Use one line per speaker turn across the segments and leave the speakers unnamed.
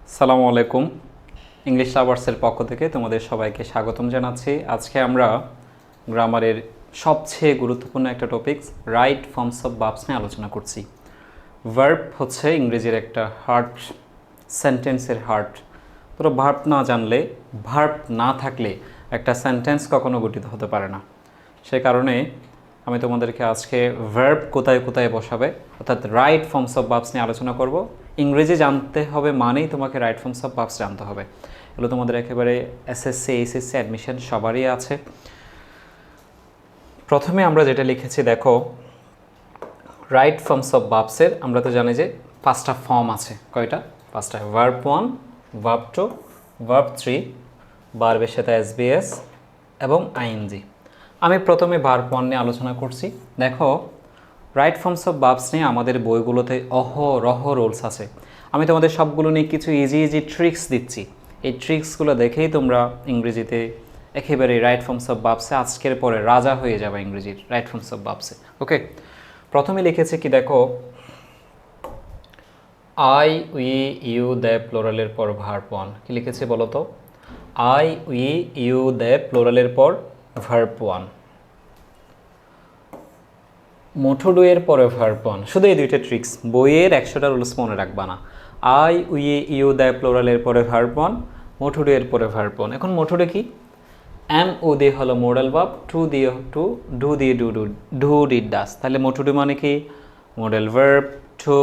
আসসালামু আলাইকুম। ইংলিশ লাভার্সের পক্ষ থেকে তোমাদের সবাইকে স্বাগতম জানাচ্ছি। আজকে আমরা গ্রামারের সবচেয়ে গুরুত্বপূর্ণ একটা topic right forms of verbs নিয়ে আলোচনা করছি। ভার্ব হচ্ছে ইংরেজির একটা হার্ট, সেন্টেন্সের হার্ট। ধরো ভার্ব না জানলে, ভার্ব না থাকলে একটা সেন্টেন্স কখনো গঠিত হতে পারে না। সে কারণে আমি তোমাদেরকে আজকে ভার্ব কোথায় কোথায় বসাবে অর্থাৎ রাইট ফর্মস অফ ভার্বস নিয়ে আলোচনা করব। ইংরেজি জানতে হবে মানেই তোমাকে রাইট ফর্মস অফ ভার্বস জানতে হবে। এগুলো তোমাদের একেবারে এসএসসি এইচএসসি অ্যাডমিশন সবারই আছে। প্রথমে আমরা যেটা লিখেছি দেখো, রাইট ফর্মস অফ ভার্বসের আমরা তো জানি যে 5টা ফর্ম আছে। কয়টা? 5টা। ভার্ব 1, ভার্ব 2, ভার্ব 3, ভার্বের সাথে এসবিএস এবং আইএনজি। আমি প্রথমে ভার্ব 1 নিয়ে আলোচনা করছি। দেখো, রাইট ফর্মস অফ ভার্বস নিয়ে আমাদের বইগুলোতে অহরহ রুলস আছে। আমি তোমাদের সবগুলো নিয়ে কিছু ইজি ইজি ট্রিক্স দিচ্ছি। এই ট্রিক্সগুলো দেখেই তোমরা ইংরেজিতে একেবারে রাইট ফর্মস অফ ভার্বসে আজকের পরে রাজা হয়ে যাবে ইংরেজির রাইট ফর্মস অফ ভার্বসে। ওকে, প্রথমে লিখেছে কি দেখো, আই, উই, ইউ, দে প্লোরালের পর ভার্ব 1। কি লিখেছে বলো তো? আই, উই, ইউ, দে প্লোরালের পর ভার্ব 1। মোটো ডু এর পরে ভার্ব 1। শুধু এই দুইটা ট্রিক্স, বইয়ের 100টা রুলস মনে রাখবা না। আই, উই, ইউ, দে প্লোরালের পরে ভার্ব 1, মোটো ডু এর পরে ভার্ব 1। এখন মোটো ডু কি? এম ও দিয়ে হলো মোডাল ভার্ব, টু দিয়ে ডু দিয়ে ডু ডিড ডাস। তাহলে মোটো ডু মানে কি? Modal verb, to,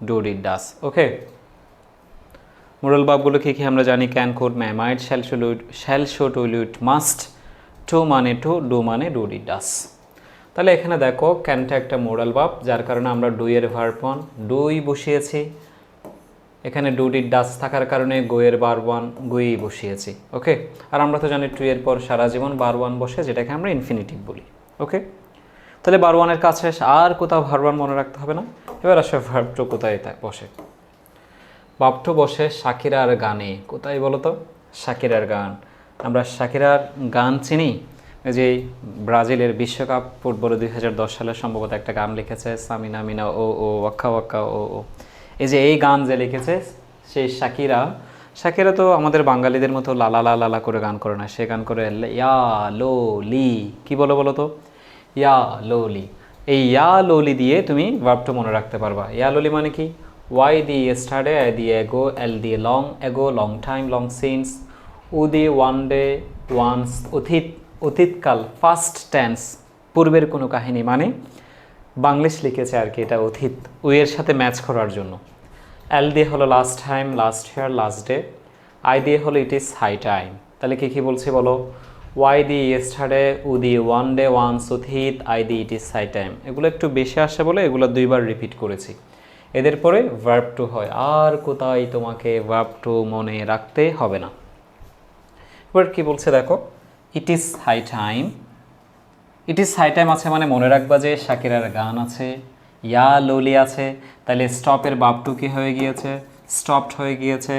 do did does. Okay, modal ভার্বগুলো কি কি আমরা জানি? Can, could, may, might, shall, should, to, will, must. To মানে টু, ডু মানে ডু ডিড ডাস। তাহলে এখানে দেখো, ক্যানটা একটা মোডাল ভার্ব, যার কারণে আমরা ডু এর ভার্ব 1 ডুই বসিয়েছি। এখানে ডু ডিড ডাস থাকার কারণে গো এর ভার্ব 1 গুই বসিয়েছি। ওকে, আর আমরা তো জানি টু এর পর সারা জীবন ভার্ব 1 বসে, যেটাকে আমরা ইনফিনিটিভ বলি। ওকে, তাহলে ভার্ব 1 এর কাজ শেষ, আর কোথাও ভার্ব 1 মনে রাখতে হবে না। এবার আসে ভার্ব 2 কোথায় বসে। ভার্ব 2 বসে শাকিরার গানে। কোথায় বলো তো? শাকিরার গান। আমরা শাকিরার গান চিনি, যে ব্রাজিলের বিশ্বকাপ ফুটবলে 2010 সালে সম্ভবত একটা গান লিখেছে, সামিনা মিনা ও ও ওয়াক্কা ওয়াক্কা ও ও। এই যে এই গান যে লিখেছে সেই শাকিরা তো আমাদের বাঙালিদের মতো লালা লা লালা করে গান করে না, সে গান করে ইয়া লো লি। কি বলো বলো তো? ইয়া লো লি। এই ইয়া লোলি দিয়ে তুমি ভার্বটা মনে রাখতে পারবা। ইয়া লোলি মানে কি? ওয়াই দিয়ে ইয়েস্টারডে, আই দিয়ে এগো, এল দিয়ে long, ago long time, long since, উ দিয়ে ওয়ান ডে, ওয়ান্স অতীতকাল, ফার্স্ট টেন্স, পূর্বের কোনো কাহিনী, মানে বাংলিশ লিখেছে আর কি, এটা অতীত, উইয়ের সাথে ম্যাচ করার জন্য। এল দিয়ে হলো last time, last year, last day. I দিয়ে হলো ইট ইজ হাই টাইম। তাহলে কী কী বলছি বলো? ওয়াই দিয়ে ইয়েস্টারডে, উ দিয়ে ওয়ান ডে, ওয়ান্স অতীত, আই দিয়ে ইট ইজ হাই টাইম। এগুলো একটু বেশি আসে বলে এগুলো 2বার রিপিট করেছি। এদের পরে ভার্ব 2 হয়, আর কোথায় তোমাকে ভার্ব 2 মনে রাখতে হবে না। এবার কী বলছে দেখো, it is high time. It is high time আছে মানে মনে রাখবা যে শাকিরার গান আছে, ইয়া লোলি আছে, তাহলে স্টপের ভার্ব 2 কি হয়ে গিয়েছে? স্টপড হয়ে গিয়েছে।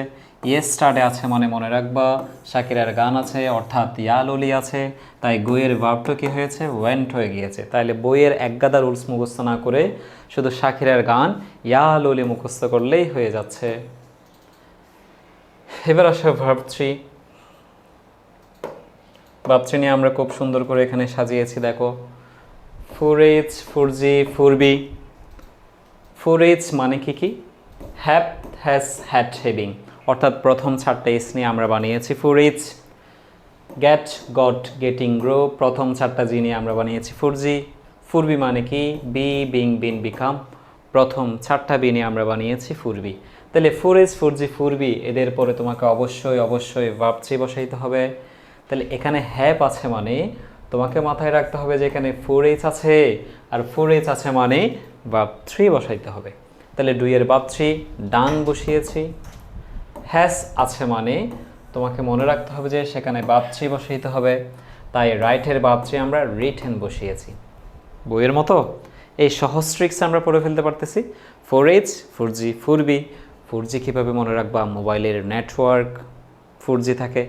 ইয়েস্টারডে আছে মানে মনে রাখবা শাকিরার গান আছে, অর্থাৎ ইয়া লোলি আছে, তাই গোয়ের ভার্ব 2 কি হয়েছে? ওয়েন্ট হয়ে গিয়েছে। তাহলে বইয়ের একগাদা রুলস মুখস্থ না করে শুধু শাকিরার গান, ইয়া লোলি মুখস্থ করলেই হয়ে যাচ্ছে। এবার আসে ভার্ব 3। ভার্ব 3 নিয়ে আমরা খুব সুন্দর করে এখানে সাজিয়েছি দেখো, ফুরেজ, ফুরজি, ফুরবি। ফুরেজ মানে কি কি? হ্যাভ, হ্যাজ, হ্যাড, হ্যাভিং, অর্থাৎ প্রথম 4টা এস নিয়ে আমরা বানিয়েছি ফুরেজ। গেট, গট, গেটিং, গ্রো, প্রথম 4টা জি নিয়ে আমরা বানিয়েছি ফুরজি। ফুরবি মানে কি? বি, বিং, বিন, বিকাম, প্রথম 4টা বি নিয়ে আমরা বানিয়েছি ফুরবি। তাহলে ফুরেজ, ফুরজি, ফুরবি, এদের পরে তোমাকে অবশ্যই অবশ্যই ভার্ব 3 বসাইতে হবে। তাহলে এখানে হ্যাভ আছে মানে তোমাকে মাথায় রাখতে হবে যে এখানে ফুরেজ আছে, আর ফুরেজ আছে মানে ভার্ব 3 বসাইতে হবে। তাহলে ডু এর ভার্ব 3 ডান বসিয়েছি। হ্যাজ আছে মানে তোমাকে মনে রাখতে হবে যে সেখানে ভার্ব 3 বসাইতে হবে, তাই রাইটের ভার্ব 3 আমরা রিটেন বসিয়েছি। বইয়ের মতো এই সহজ ট্রিক্স আমরা পড়ে ফেলতে পারতেছি। ফোরেজ, ফুরজি, ফুরবি। ফুরজি কীভাবে মনে রাখবা? মোবাইলের নেটওয়ার্ক 4G থাকে,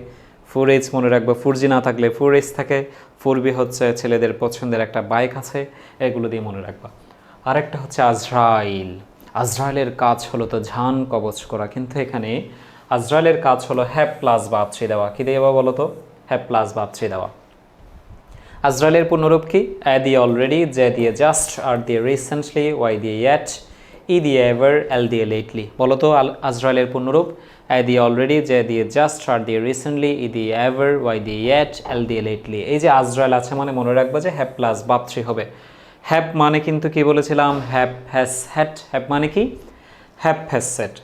ফোরেজ মনে রাখবা, 4G না থাকলে ফোরেজ থাকে। ফুরবি হচ্ছে ছেলেদের পছন্দের একটা বাইক আছে, এগুলো দিয়ে মনে রাখবা। আরেকটা হচ্ছে আজরাইল। আজরাইলের কাজ হলো তো ঝান কবচ করা, কিন্তু এখানে আজরাইলের কাজ হলো হ্যাভ প্লাস ভার্ব থ্রি দেওয়া। কী দেওয়া বলো তো? হ্যাভ প্লাস ভার্ব থ্রি দেওয়া। আজরাইলের পূর্ণরূপ কি? এ দিয়ে অলরেডি, জে দিয়ে জাস্ট, আর দিয়ে রিসেন্টলি, ওয়াই দিয়ে ইয়েট, ই দিয়ে এভার, এল দিয়ে লেটলি। বলো তো আজরাইলের পূর্ণরূপ? এ দিয়ে অলরেডি, জে দিয়ে জাস্ট, আর দিয়ে রিসেন্টলি, ই দিয়ে এভার, ওয়াই দিয়ে ইয়েট, এল দিয়ে লেটলি। এই যে আজরাইল আছে মানে মনে রাখবো যে হ্যাভ প্লাস ভার্ব থ্রি হবে। হ্যাভ মানে কিন্তু কি বলেছিলাম? Have has had. হ্যাভ মানে কি? Have has said.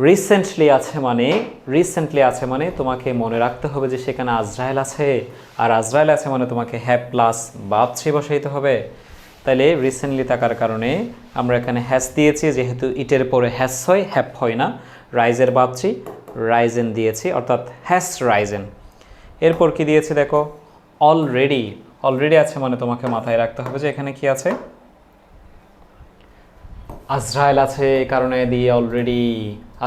রিসেন্টলি আছে মানে তোমাকে মনে রাখতে হবে যে সেখানে আজরাইল আছে, আর আজরাইল আছে মানে তোমাকে হ্যাভ প্লাস ভার্ব থ্রি বসাইতে হবে। তাহলে রিসেন্টলি থাকার কারণে আমরা এখানে হ্যাজ দিয়েছি, যেহেতু ইটের পরে হ্যাজ হয়, হ্যাভ হয় না। রাইজের ভার্ব থ্রি রাইজেন দিয়েছি, অর্থাৎ হ্যাজ রাইজেন। এরপর কি দিয়েছি দেখো? অলরেডি আছে মানে তোমাকে মাথায় রাখতে হবে যে এখানে কি আছে? আজরাইল আছে, এই কারণে দিয়ে অলরেডি।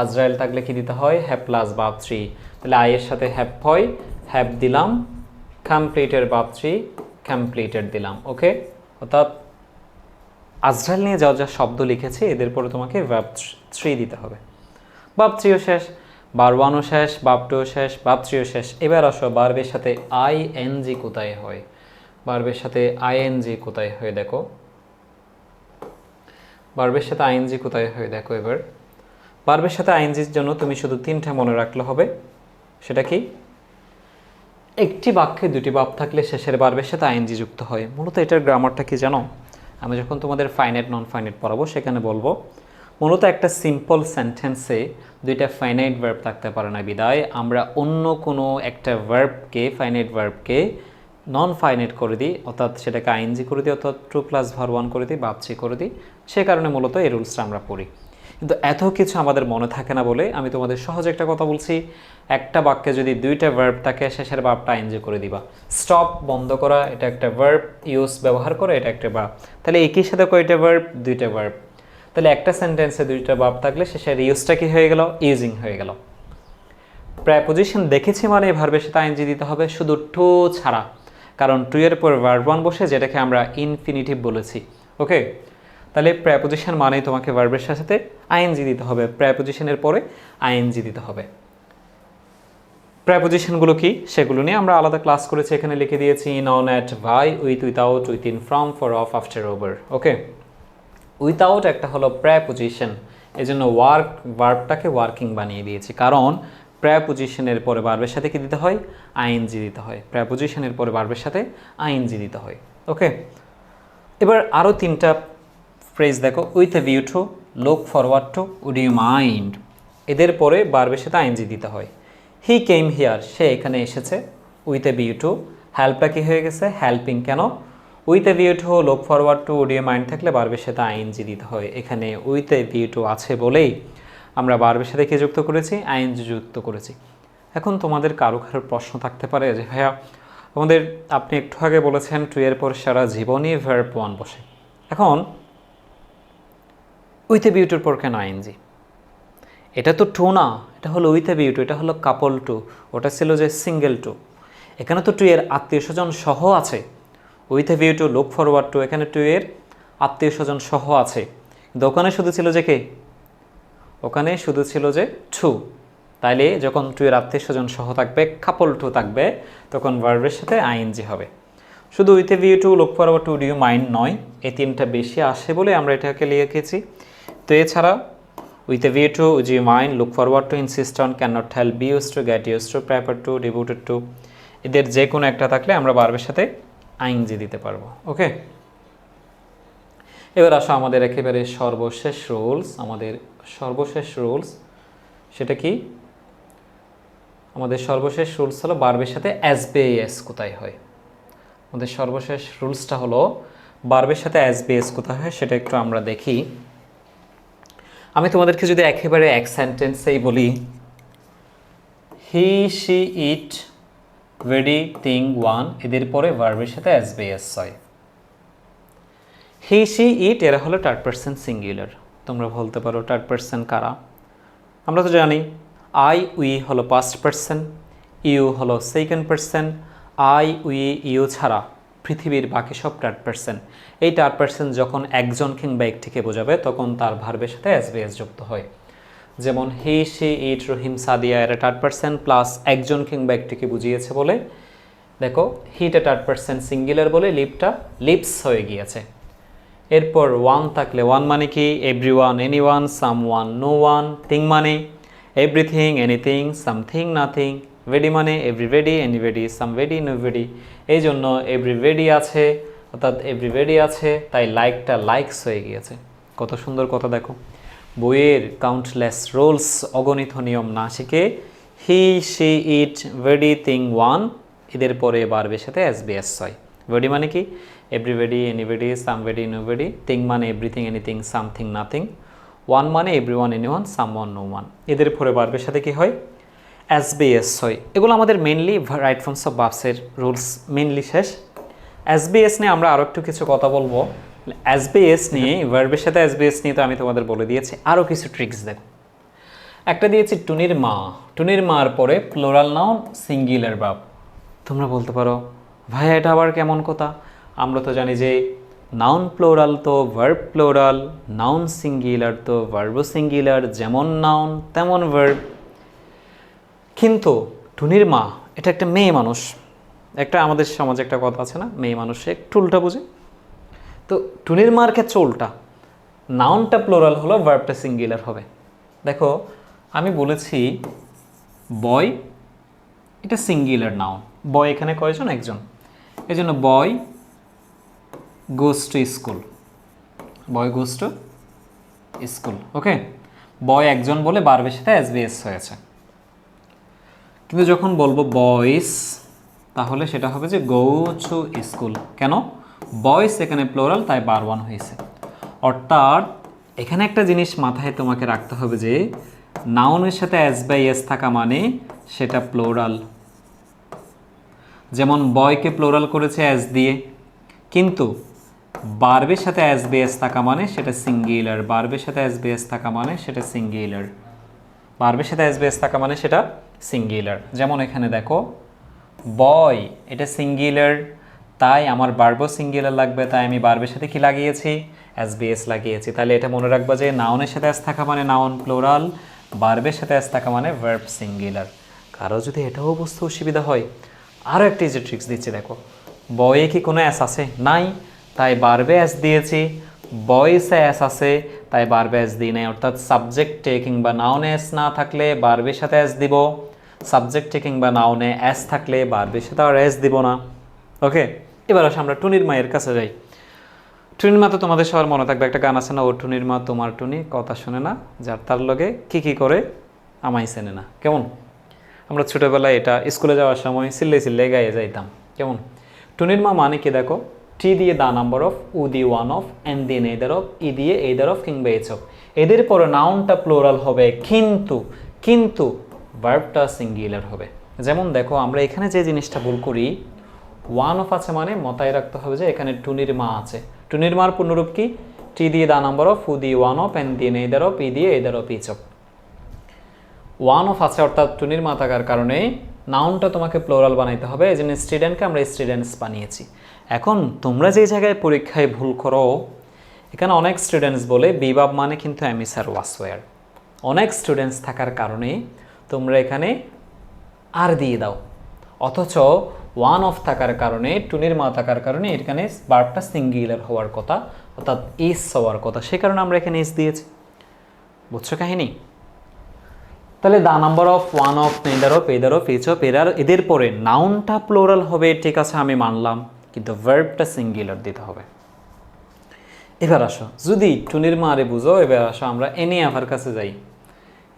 আজরাইল থাকলে কি দিতে হয়? Have plus verb three. তাহলে আই এর সাথে হ্যাভ হয়, হ্যাভ দিলাম, কমপ্লিটের ভার্ব থ্রি কমপ্লিটেড দিলাম। ওকে, অর্থাৎ আজরাইল নিয়ে যা শব্দ লিখেছি এদের পরে তোমাকে ভার্ব থ্রি দিতে হবে। ভার্ব থ্রিও শেষ, ভার্ব ওয়ানও শেষ, ভার্ব টুও শেষ, ভার্ব থ্রিও শেষ। এবার আসো ভার্বের সাথে আইএনজি কোথায় হয়? ভার্বের সাথে আইএনজি কোথায় হয় দেখো? ভার্বের সাথে আইএনজি কোথায় হয় দেখো এবার। ভার্বের সাথে আইএনজির জন্য তুমি শুধু তিনটা মনে রাখলে হবে। সেটা কি? একটি বাক্যে দুটি ভার্ব থাকলে শেষের ভার্বের সাথে আইএনজি যুক্ত হয়। মূলত এটার গ্রামারটা কি জানো? আমি যখন তোমাদের ফাইনাইট নন ফাইনাইট পড়াবো সেখানে বলবো। মূলত একটা সিম্পল সেন্টেন্সে দুইটা ফাইনাইট ভার্ব থাকতে পারে না বিদায় আমরা অন্য কোনো একটা ভার্বকে, ফাইনাইট ভার্বকে নন ফাইনাইট করে দিই, অর্থাৎ সেটাকে আইএনজি করে দিই, অর্থাৎ টু প্লাস ভার্ব ওয়ান করে দিই, ভার্ব থ্রি করে দিই। সে কারণে মূলত এই রুলসটা আমরা পড়ি। কিন্তু এত কিছু আমাদের মনে থাকে না বলে আমি তোমাদের সহজ একটা কথা বলছি। একটা বাক্যে যদি দুইটা ভার্ব থাকে শেষের ভার্বটা আইএনজি করে দিবা। স্টপ, বন্ধ করা, এটা একটা ভার্ব, ইউজ ব্যবহার করে, এটা একটা ভার্ব। তাহলে একই সাথে কয়টা ভার্ব? দুইটা ভার্ব। তাহলে একটা সেন্টেন্সে দুইটা ভার্ব থাকলে শেষের ইউজটা কি হয়ে গেল? ইউজিং হয়ে গেল। প্রেপোজিশন দেখেছি মানে ভার্বের সাথে আইএনজি দিতে হবে, শুধু টু ছাড়া। কারণ টু এর পর ভার্ব ওয়ান বসে, যেটাকে আমরা ইনফিনিটিভ বলেছি। ওকে, তাহলে প্রেপোজিশন মানেই তোমাকে ভার্বের সাথে আইএনজি দিতে হবে, প্রেপোজিশনের পরে আইএনজি দিতে হবে। প্রেপোজিশনগুলো কি সেগুলো নিয়ে আমরা আলাদা ক্লাস করেছি, এখানে লিখে দিয়েছি। On, at, by, with, without, within, from, for, of, after, over. Okay, without একটা হলো প্রেপোজিশন, এই জন্য ভার্বটাকে ওয়ার্কিং বানিয়ে দিয়েছি। কারণ প্রেপোজিশনের পরে ভার্বের সাথে কি দিতে হয়? আইএনজি দিতে হয়। প্রেপোজিশনের পরে ভার্বের সাথে আইএনজি দিতে হয়। ওকে, এবার আরও তিনটা ফ্রেজ দেখো। With a view to, look forward to, would you mind. এদের পরে ভার্বের সাথে আইএনজি দিতে হয়। হি কেম হিয়ার, সে এখানে এসেছে। উইথ এ ভিউ টু, হেল্পটা কি হয়ে গেছে? হেল্পিং। কেন? With a view to, look forward to, would you mind থাকলে ভার্বের সাথে আইএনজি দিতে হয়। এখানে উইথ এ ভিউ টু আছে বলেই আমরা ভার্বের সাথে কি যুক্ত করেছি? আইএনজি যুক্ত করেছি। এখন তোমাদের কারো প্রশ্ন থাকতে পারে যে ভাইয়া আপনি একটু আগে বলেছেন টু এর পর সারা জীবনই ভার্ব ওয়ান বসে, এখন উইথ এ ভিউ টুর পর কেন আইএনজি? এটা তো টু না, এটা হলো উইথ এ ভিউ টু, এটা হলো কাপল টু, ওটা ছিল যে সিঙ্গেল টু। এখানে তো টু এর আত্মীয় স্বজন সহ আছে। With a view to, look forward two, এখানে টু এর আত্মীয় স্বজন সহ আছে। কিন্তু ওখানে শুধু ছিল যে কে? ওখানে শুধু ছিল যে টু। তাইলে যখন টু এর আত্মীয় স্বজন সহ থাকবে, কাপল টু থাকবে, তখন ভার্বের সাথে আইএনজি হবে। শুধু with a view to, look forward to, do you mind নয়, এই তিনটা বেশি আসে বলে আমরা এটাকে লিখেছি। তো এছাড়া with a view to, would you mind, look forward to, insist on, can not help, be use to, get use to, prefer to, devoted to, এদের যে কোনো একটা থাকলে আমরা ভার্বের সাথে আইএনজি দিতে পারবো। ওকে, এবার আসো আমাদের একেবারে সর্বশেষ রুলস, সেটা কি? আমাদের সর্বশেষ রুলস হলো ভার্বের সাথে এসবিএস কোথায় হয়। আমাদের সর্বশেষ রুলসটা হলো ভার্বের সাথে এসবিএস কোথায় হয় সেটা একটু আমরা দেখি। আমি তোমাদেরকে যদি একেবারে এক সেন্টেন্সেই বলি, হি, শি, ইট, ভেরি, থিং, ওয়ান, এদের পরে ভার্বের সাথে এসবিএস হয়। হি, শি, ইট এরা হলো থার্ড পারসন সিঙ্গুলার। তোমরা বলতে পারো থার্ড পারসন কারা? আমরা তো জানি আই, উই হলো ফার্স্ট পারসন, ইউ হলো second person. I, we, you ছাড়া পৃথিবীর বাকি সব থার্ড পারসন। এই থার্ড পারসন যখন একজন কিংবা একটিকে বোঝাবে তখন তার ভার্বের সাথে এসবিএস যুক্ত হয়। যেমন হি শি ইট রহিম সাদিয়া এরা থার্ড পারসন প্লাস একজন কিংবা একটিকে বুঝিয়েছে বলে দেখো হিটা থার্ড পারসন সিঙ্গুলার বলে লিপটা লিপস হয়ে গিয়েছে। এরপর ওয়ান থাকলে ওয়ান মানে কি everyone anyone someone no one, thing মানে everything anything something nothing, body মানে এভরিবডি এনিবডি সামভেডি নোভেডি, এই জন্য এভরিবডি আছে অর্থাৎ এভরিবডি আছে তাই লাইকটা লাইকস হয়ে গিয়েছে। কত সুন্দর কথা দেখো। বইয়ের কাউন্টলেস রোলস অগণিত নিয়ম না শিখে he she it body thing one এদের পরে বারবের সাথে এসবিএস হয়। ভেডি মানে কি everybody anybody somebody nobody, thing মানে everything anything something nothing, one মানে everyone anyone someone no one এদের পরে বারবের সাথে কি হয় এসবিএস হয়। এগুলো আমাদের মেনলি রাইট ফর্মস অফ ভার্বসের রুলস মেনলি শেষ। এসবিএস নিয়ে আমরা আরও একটু কিছু কথা বলবো। এসবিএস নিয়ে ভার্বের সাথে এসবিএস নিয়ে তো আমি তোমাদের বলে দিয়েছি, আরও কিছু ট্রিক্স দেখো। একটা দিয়েছি টুনির মা, টুনির মার পরে প্লোরাল নাউন সিঙ্গুলার ভার্ব। তোমরা বলতে পারো ভাই এটা আবার কেমন কথা? আমরা তো জানি যে নাউন প্লোরাল তো ভার্ব প্লোরাল, নাউন সিঙ্গুলার তো ভার্ব সিঙ্গুলার, যেমন নাউন তেমন ভার্ব। কিন্তু টুনির মা এটা একটা মেয়ে মানুষ, একটা আমাদের সমাজে একটা কথা আছে না, মেয়ে মানুষে একটু উল্টা বুঝে। তো টুনির মার ক্ষেত্রে উল্টা, নাউনটা প্লোরাল হলো ভার্বটা সিঙ্গুলার হবে। দেখো আমি বলেছি বয় এটা সিঙ্গুলার নাউন, বয় এখানে কয়জন? একজন, এই জন্য boy goes to school, boy goes to school. Okay, boy একজন বলে ভার্বের সাথে এসবিএস হয়েছে। কিন্তু যখন বলবো বয়েস তাহলে সেটা হবে যে গো টু স্কুল। কেন? বয়েস এখানে প্লোরাল তাই বার ওয়ান হয়েছে। অর্থাৎ এখানে একটা জিনিস মাথায় তোমাকে রাখতে হবে যে নাউনের সাথে এস বাই এস থাকা মানে সেটা প্লোরাল। যেমন বয়কে প্লোরাল করেছে এস দিয়ে, কিন্তু ভার্বের সাথে এস বাই এস থাকা মানে সেটা সিঙ্গুলার, ভার্বের সাথে এস বাই এস থাকা মানে সেটা সিঙ্গুলার, ভার্বের সাথে এস বাই এস থাকা মানে সেটা সিঙ্গুলার। যেমন এখানে দেখো বয় এটা সিঙ্গুলার তাই আমার ভার্বও সিঙ্গুলার লাগবে, তাই আমি ভার্বের সাথে কি লাগিয়েছি? এসবিএস লাগিয়েছি। তাহলে এটা মনে রাখবা যে নাউনের সাথে এস থাকা মানে নাউন প্লোরাল, ভার্বের সাথে এস থাকা মানে ভার্ব সিঙ্গুলার। কারো যদি এটাও বুঝতে অসুবিধা হয় আরও একটা ইজি ট্রিক্স দিচ্ছি দেখো। বয়ে কি কোনো এস আছে? নাই, তাই ভার্বে এস দিয়েছি। বয়েসে এস আছে তাই ভার্বে এস দিই নাই। অর্থাৎ সাবজেক্টে কিংবা নাউনে এস না থাকলে ভার্বের সাথে এস দিব, সাবজেক্টে কিংবা নাউনে এস থাকলে ভার্বের সাথে আর এস দিব না। ওকে, এবার আসে আমরা টুনির মায়ের কাছে যাই। টুনির মা তো তোমাদের সবার মনে থাকবে একটা গান আছে না, ও টুনির মা তোমার টুনি কথা শুনে না, যার তার লগে কি করে আমায় চেনে না। কেমন? আমরা ছোটোবেলায় এটা স্কুলে যাওয়ার সময় চিল্লে চিল্লে গায়ে যাইতাম। কেমন? টুনির মা মানে কি দেখো, টি দিয়ে দা নাম্বার অফ, উ দিয়ে ওয়ান অফ, এন দিয়ে নেইদার অফ, ই দিয়ে এইদার অফ কিংবা এইচ অফ। এদের পরে নাউনটা প্লোরাল হবে, কিন্তু কিন্তু ভার্বটা সিঙ্গুলার হবে। যেমন দেখো আমরা এখানে যে জিনিসটা ভুল করি, ওয়ান অফ আছে মানে মাথায় রাখতে হবে যে এখানে টুনির মা আছে। টুনির মার পূর্ণরূপ কি? টি দিয়ে দা নাম্বার অফ, উ দিয়ে ওয়ান অফ, এন দিয়ে নেইদার অফ, ই দিয়ে either of, each of. One of আছে অর্থাৎ টুনির মা থাকার কারণে নাউনটা তোমাকে প্লোরাল বানাইতে হবে, এই জন্য স্টুডেন্টকে আমরা স্টুডেন্টস বানিয়েছি। এখন তোমরা যে জায়গায় পরীক্ষায় ভুল করো, এখানে অনেক স্টুডেন্টস বলে বিভাব মানে কিন্তু এমিসার ওয়াসওয়ার। অনেক স্টুডেন্টস থাকার কারণে তোমরা এখানে আর দিয়ে দাও, অথচ ওয়ান অফ থাকার কারণে টুনির মা থাকার কারণে এখানে ভার্বটা সিঙ্গুলার হওয়ার কথা, অর্থাৎ ইস হওয়ার কথা, সে কারণে আমরা এখানে ইস দিয়েছি। বুঝছো কাহিনী? তাহলে the number of, one of, neither of, either of, each of, এদের পরে নাউনটা প্লোরাল হবে, ঠিক আছে আমি মানলাম, কিন্তু ভার্বটা সিঙ্গুলার দিতে হবে। এবার আসো যদি টুনির মা আরে বুঝো, এবার আসো আমরা এনি আফার কাছে যাই।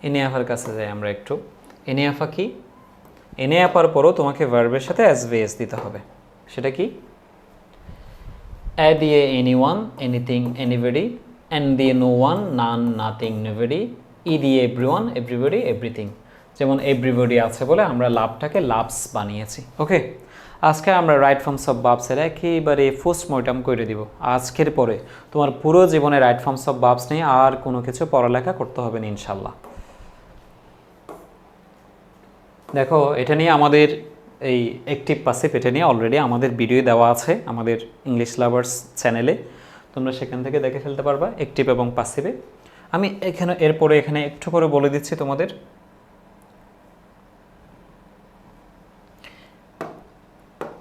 এনি আফার কাছে যাই আমরা একটু। এনি আফা কি? এনে আপার পরও তোমাকে ভার্বের সাথে এসভিএস দিতে হবে। সেটা কি? এ দিয়ে এনিওয়ান, এনিথিং, এনিবডি, এন দিয়ে নো ওয়ান, নান, নাথিং, নোবডি, ই দিয়ে এভরিওয়ান, এভরিবডি, এভরিথিং। যেমন এভরিবডি আছে বলে আমরা লাভটাকে লাভস বানিয়েছি। ওকে, আজকে আমরা রাইট ফর্মস অফ ভার্বসের একেবারে পোস্টমর্টম করে দিব। আজকের পরে তোমার পুরো জীবনে রাইট ফর্মস অফ ভার্বস নিয়ে আর কোনো কিছু পড়ালেখা করতে হবে না ইনশাল্লাহ। দেখো এটা নিয়ে আমাদের এই অ্যাক্টিভ প্যাসিভ, এটা নিয়ে অলরেডি আমাদের ভিডিও দেওয়া আছে আমাদের ইংলিশ লাভার্স চ্যানেলে, তোমরা সেখান থেকে দেখে ফেলতে পারবা অ্যাক্টিভ এবং প্যাসিভে। আমি এরপরে এখানে একটু করে বলে দিচ্ছি তোমাদের।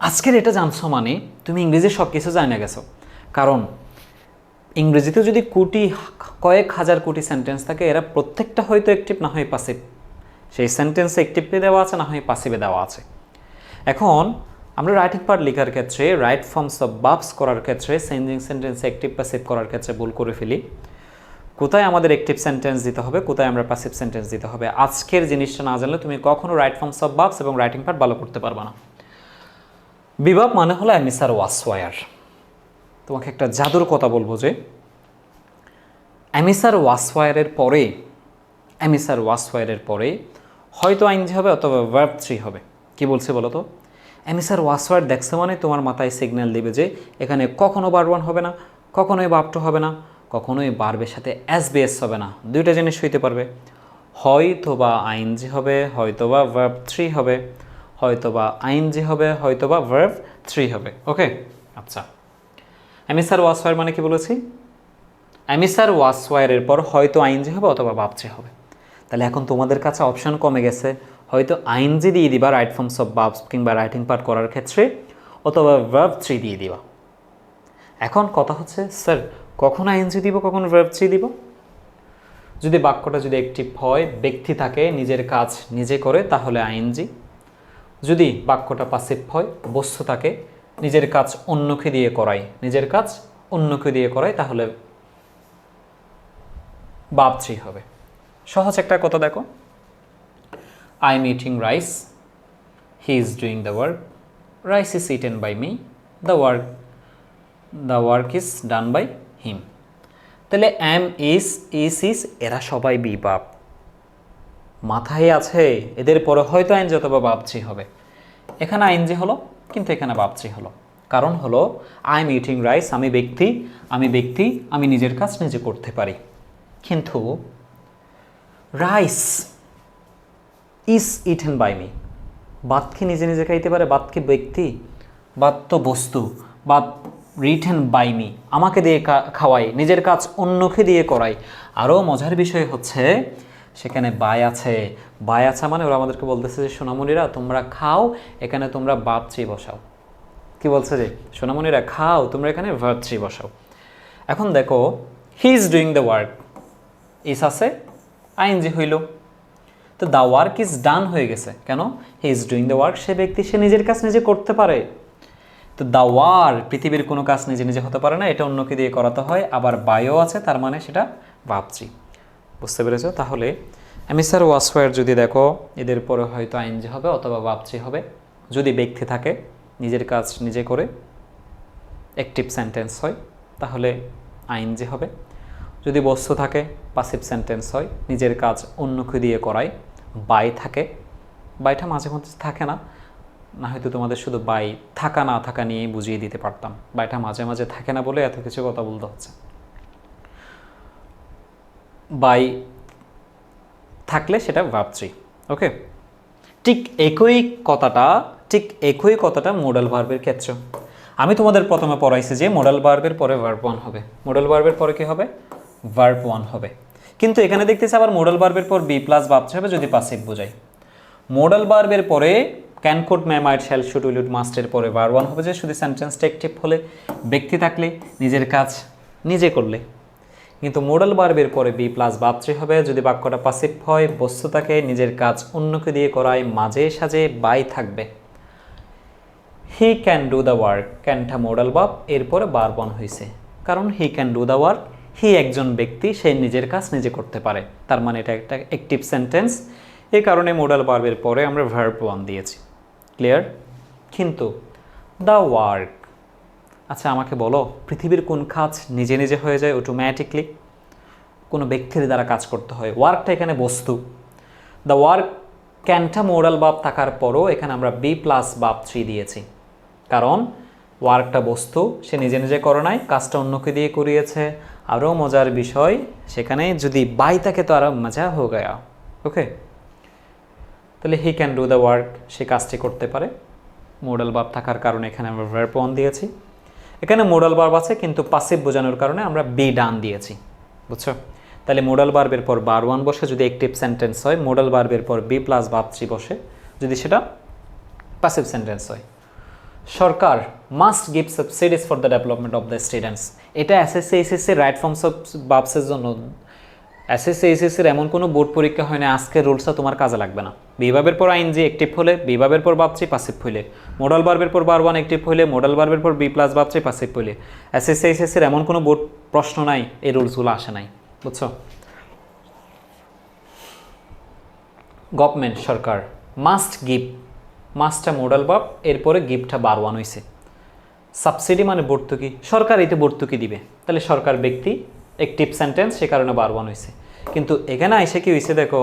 আজকের এটা জানছো মানে তুমি ইংরেজি সব কিছু জানে গেছো। কারণ ইংরেজিতে যদি কয়েক হাজার কোটি সেন্টেন্স থাকে, এরা প্রত্যেকটা হয়তো অ্যাক্টিভ না হয় পাসিভ। সেই সেন্টেন্সে অ্যাক্টিভলি দেওয়া আছে, না হয় পাসিভে দেওয়া আছে। এখন আমরা রাইটিং পার্ট লেখার ক্ষেত্রে, রাইট ফর্মস অফ ভার্বস করার ক্ষেত্রে, চেঞ্জিং সেন্টেন্স অ্যাক্টিভ পাসিভ করার ক্ষেত্রে ভুল করে ফেলি। কোথায় আমাদের অ্যাক্টিভ সেন্টেন্স দিতে হবে, কোথায় আমরা পাসিভ সেন্টেন্স দিতে হবে, আজকের জিনিসটা না জানলে তুমি কখনো রাইট ফর্মস অফ ভার্বস এবং রাইটিং পার্ট ভালো করতে পারবে না। বিভাব মানে হলো অ্যামিসার ওয়াসওয়ার। তোমাকে একটা জাদুর কথা বলবো যে অ্যামিসার ওয়াসওয়ারের পরে হয়তো আইনজি হবে অথবা ভার্ব 3 হবে। কি বলছে বলো তো? অ্যামিসার ওয়াসওয়ার দেখছে মানে তোমার মাথায় সিগন্যাল দিবে যে এখানে কখনো ভার্ব 1 হবে না, কখনোই ভার্ব 2 হবে না, কখনোই ভার্বের সাথে এসবিএস হবে না। দুইটা জিনিস হইতে পারবে, হয়তোবা আইনজি হবে, হয়তোবা ভার্ব 3 হবে, হয়তোবা আইনজি হবে, হয়তোবা ভার্ব 3 হবে। ওকে, আচ্ছা। অ্যামিসার ওয়াসওয়ার মানে কি বলেছি? অ্যামিসার ওয়াসওয়ারের পর হয়তো আইনজি হবে অথবা ভার্ব 3 হবে। তাহলে এখন তোমাদের কাছে অপশন কমে গেছে, হয়তো আইনজি দিয়ে দিবা রাইট ফর্মস অফ ভার্বস কিংবা রাইটিং পার্ট করার ক্ষেত্রে, অথবা ভার্ব 3 দিয়ে দিবা। এখন কথা হচ্ছে, স্যার কখন আইনজি দিব, কখন ভার্ব 3 দিব? যদি বাক্যটা যদি অ্যাক্টিভ হয়, ব্যক্তি থাকে, নিজের কাজ নিজে করে, তাহলে আইনজি। যদি বাক্যটা পাসিভ হয়, বস্তু থাকে, নিজের কাজ অন্যকে দিয়ে করায়, তাহলে ভার্ব 3 হবে। সহজ একটা কথা দেখো, I am eating rice, he is doing the work, rice is eaten by me, the work is done by him. তাহলে এম, ইজ এরা সবাই বিভাব। মাথায় আছে, এদের পরে হয়তো আইনজি অথবা ভার্ব 3 হবে। এখানে আইনজি হলো, কিন্তু এখানে ভার্ব 3 হলো। কারণ হলো আই এম ইটিং রাইস, আমি ব্যক্তি, আমি নিজের কাজ নিজে করতে পারি। কিন্তু rice is eaten by me, ভাত কি নিজে নিজে খাইতে পারে? ভাত কি ব্যক্তি? ভাত তো বস্তু। ভাত রিটেন বাই মি, আমাকে দিয়ে খাওয়াই, নিজের কাজ অন্যকে দিয়ে করাই। আরও মজার বিষয় হচ্ছে সেখানে বাই আছে মানে ওরা আমাদেরকে বলতেছে যে সোনামণিরা তোমরা খাও, এখানে তোমরা ভার্ব 3 বসাও। কি বলছে যে সোনামণিরা খাও, তোমরা এখানে ভার্ব 3 বসাও। এখন দেখো, he is doing the work, is আছে, আইএনজি হইল, তো দ্য ওয়ার্ক ইজ ডান হয়ে গেছে। কেন? He is doing the work, সে ব্যক্তি, সে নিজের কাজ নিজে করতে পারে। তো দ্য ওয়ার্ক, পৃথিবীর কোনো কাজ নিজে নিজে হতে পারে না, এটা অন্যকে দিয়ে করাতে হয়। আবার বায়ও আছে, তার মানে সেটা ভার্ব 3। বুঝতে পেরেছো? তাহলে অ্যামিসার ওয়াসওয়ার যদি দেখো, এদের পরে হয়তো আইনজি হবে অথবা ভার্ব 3 হবে। যদি ব্যক্তি থাকে, নিজের কাজ নিজে করে, অ্যাক্টিভ সেন্টেন্স হয়, তাহলে আইনজি হবে। যদি বস্তু থাকে, পাসিভ সেন্টেন্স হয়, নিজের কাজ অন্যকে দিয়ে করায়, বাই থাকে। বাইটা মাঝে মধ্যে থাকে না, না হয়তো তোমাদের শুধু বাই থাকা না থাকা নিয়েই বুঝিয়ে দিতে পারতাম। বাইটা মাঝে মাঝে থাকে না বলে এত কিছু কথা বলতে হচ্ছে। বাই থাকলে সেটা ভার্ব 3। ওকে, ঠিক একই কথাটা মডাল ভার্বের ক্ষেত্রে। আমি তোমাদের প্রথমে পড়াইছি যে মডাল ভার্বের পরে ভার্ব 1 হবে, মডাল ভার্বের পরে কি হবে? ভার্ব 1 হবে। কিন্তু এখানে দেখতেছি আবার মডাল ভার্বের পর বি প্লাস ভার্ব 3 হবে যদি পাসিভ বোঝাই। মডাল ভার্বের পরে can, could, may, might, shall, should, will, would, মাস্টের পরে ভার্ব 1 হবে, যে শুধু সেন্টেন্সটা অ্যাক্টিভ হলে, ব্যক্তি থাকলে, নিজের কাজ নিজে করলে। কিন্তু মডাল ভার্বের পরে বি প্লাস ভার্ব 3 হবে যদি বাক্যটা পাসিভ হয়, বস্তু থাকে, নিজের কাজ অন্যকে দিয়ে করায়, মাঝে সাঝে বাই থাকবে। He can do the work, ক্যানটা মডাল ভার্ব, এরপরে ভার্ব 1 হয়েছে। কারণ he can do the work, he একজন ব্যক্তি, সে নিজের কাজ নিজে করতে পারে, তার মানে এটা একটা অ্যাক্টিভ সেন্টেন্স। এই কারণে মডাল ভার্বের পরে আমরা ভার্ব 1 দিয়েছি। ক্লিয়ার? কিন্তু দ্য ওয়ার্ক, আচ্ছা আমাকে বলো, পৃথিবীর কোন কাজ নিজে নিজে হয়ে যায় অটোমেটিকলি? কোনো ব্যক্তির দ্বারা কাজ করতে হয়। ওয়ার্কটা এখানে বস্তু। দ্য ওয়ার্ক ক্যানটা মোডাল ভার্ব থাকার পরও এখানে আমরা বি প্লাস ভার্ব 3 দিয়েছি, কারণ ওয়ার্কটা বস্তু, সে নিজে নিজে করে নাই, কাজটা অন্যকে দিয়ে করিয়েছে। আরও মজার বিষয়, সেখানে যদি বাই থাকে তো আরও মজা হয়ে গয়া। ওকে, তাহলে he can do the work, সে কাজটি করতে পারে। মোডাল ভার্ব থাকার কারণে এখানে আমরা ভার্ব 1 দিয়েছি। এখানে মোডাল ভার্ব আছে কিন্তু পাসিভ বোঝানোর কারণে আমরা বি ডান দিয়েছি। বুঝছো? তাহলে মোডাল ভার্বের পর বার ওয়ান বসে যদি অ্যাক্টিভ সেন্টেন্স হয়, মোডাল ভার্বের পর বি প্লাস ভার্ব থ্রি বসে যদি সেটা প্যাসিভ সেন্টেন্স হয়। সরকার must give subsidies for the development of the students, এটা SSC HSC right forms of ভার্বসের জন্য। এসএসসি এইচএসসির এমন কোনো বোর্ড পরীক্ষা হয় না আজকের রুলসটা তোমার কাজে লাগবে না। বি ভার্বের পর আইএনজি অ্যাক্টিভ হলে, বি ভার্বের পর ভার্ব থ্রি প্যাসিভ হইলে, মোডাল ভার্বের পর বার ওয়ান অ্যাক্টিভ হইলে, মোডাল ভার্বের পর be plus verb three passive হইলে, এসএসসি এইচএসসির এমন কোনো বোর্ড প্রশ্ন নাই এই রুলসগুলো আসে নাই, বুঝছো? গভর্নমেন্ট সরকার মাস্ট গিভ, মাস্টটা মোডাল ভার্ব, এরপরে গিভটা বার ওয়ান হইছে। সাবসিডি মানে ভর্তুকি, সরকার এতে ভর্তুকি দিবে, তাহলে সরকার ব্যক্তি অ্যাক্টিভ সেন্টেন্স, সে কারণে বার ওয়ান হয়েছে। কিন্তু এখানে আইসে কি হয়েছে দেখো,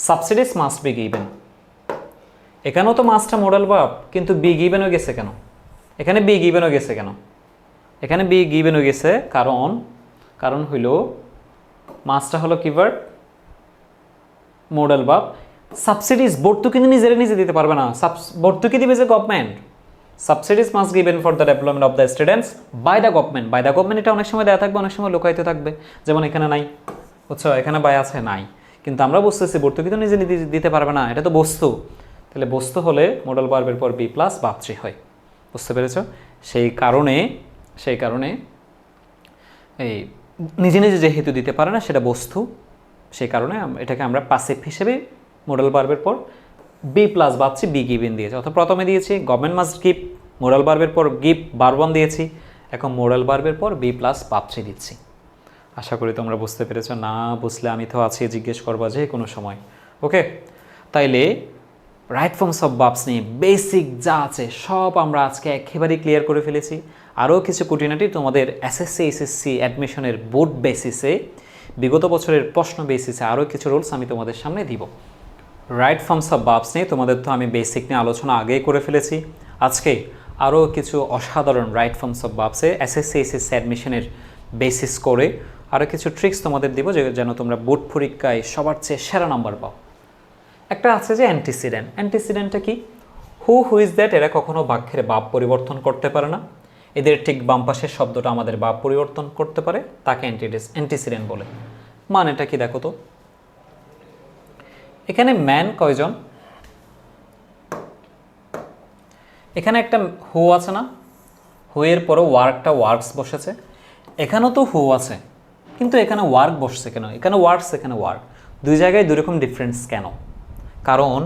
সাবসিডিজ মাস্ট বি গিভেন, এখানেও তো মাস্টটা মোডাল ভার্ব, কিন্তু বি গিভেনও গেছে কেন? এখানে বি গিভেনও গেছে কেন? এখানে বি গিভেনও গেছে কারণ হইল মাস্টটা হলো কি ভার্ব, মোডাল ভার্ব। সাবসিডিজ ভর্তুকি নিজে দিতে পারবে না, ভর্তুকি দিবে যে government. Subsidies must given for the development of the students by the government. By the government এটা অনেক সময় দেওয়া থাকবে, অনেক সময় লুকায়িত থাকবে, যেমন এখানে নাই, বুঝছো? এখানে বাই আছে নাই, কিন্তু আমরা বুঝতেছি ভর্তুকি তো নিজে দিতে পারবে না, এটা তো বস্তু। তাহলে বস্তু হলে মোডাল ভার্বের পর বি প্লাস ভার্ব থ্রি হয়, বুঝতে পেরেছো? সেই কারণে এই নিজে যেহেতু দিতে পারে না সেটা বস্তু, সেই কারণে এটাকে আমরা প্যাসিভ হিসেবে মোডাল ভার্বের পর be plus verb three be given দিয়েছি। অর্থাৎ প্রথমে দিয়েছি গভর্নমেন্ট মাস্ট গিভ, মোডাল ভার্বের পর গিভ বার ওয়ান দিয়েছি, এখন মোডাল ভার্বের পর বি প্লাস ভার্ব থ্রি দিচ্ছি। আশা করি তোমরা বুঝতে পেরেছো, না বুঝলে আমি তো আছি, জিজ্ঞেস করবা যে কোনো সময়, ওকে? তাইলে রাইট ফর্মস অফ ভার্বস নিয়ে বেসিক যা আছে সব আমরা আজকে একেবারেই ক্লিয়ার করে ফেলেছি। আরও কিছু খুঁটিনাটি তোমাদের এসএসসি এইচএসসি অ্যাডমিশনের বোর্ড বেসিসে, বিগত বছরের প্রশ্ন বেসিসে আরও কিছু রুলস আমি তোমাদের সামনে দিব। রাইট ফর্মস অফ ভার্বস নিয়ে তোমাদের তো আমি বেসিক নিয়ে আলোচনা আগেই করে ফেলেছি। আজকে আরও কিছু অসাধারণ রাইট ফর্মস অফ ভার্বসে এসএসসি এইচএসসি অ্যাডমিশনের বেসিস করে আরও কিছু ট্রিক্স তোমাদের দিব, যেন তোমরা বোর্ড পরীক্ষায় সবার চেয়ে সেরা নাম্বার পাও। একটা আছে যে অ্যান্টিসিডেন্টটা কি? হু ইজ দ্যাট, এরা কখনো বাক্যের ভাব পরিবর্তন করতে পারে না, এদের ঠিক বাম পাশের শব্দটা আমাদের ভাব পরিবর্তন করতে পারে, তাকে অ্যান্টিসিডেন্ট বলে। মানেটা কি দেখো তো, এখানে ম্যান কয়জন, এখানে একটা হু আছে না, হু এর পরে ওয়ার্কস বসেছে, এখানেও তো হু আছে কিন্তু এখানে ওয়ার্ক বসছে কেন? এখানে ওয়ার্কস, এখানে ওয়ার্ক, দুই জায়গায় দুই রকম ডিফারেন্স কেন? কারণ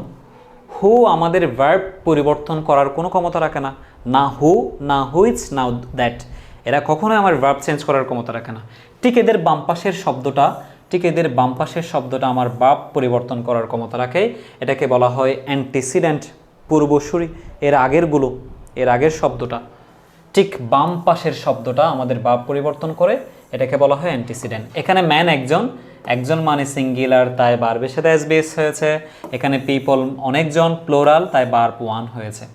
হু আমাদের ভার্ব পরিবর্তন করার কোনো ক্ষমতা রাখে না, না হু না হুইচ না দ্যাট, এরা কখনোই আমার ভার্ব চেঞ্জ করার ক্ষমতা রাখে না। ঠিক এদের বাম পাশের শব্দটা আমার ভার্ব পরিবর্তন করার ক্ষমতা রাখে, এটাকে বলা হয় অ্যান্টিসিডেন্ট, পূর্বসূরি। এর আগের শব্দটা, ঠিক বাম পাশের শব্দটা আমাদের ভার্ব পরিবর্তন করে, এটাকে বলা হয় অ্যান্টিসিডেন্ট। এখানে ম্যান একজন মানে সিঙ্গুলার, তাই ভার্বের সাথে এস বেস হয়েছে। এখানে পিপল অনেকজন, প্লোরাল, তাই ভার্ব ওয়ান হয়েছে।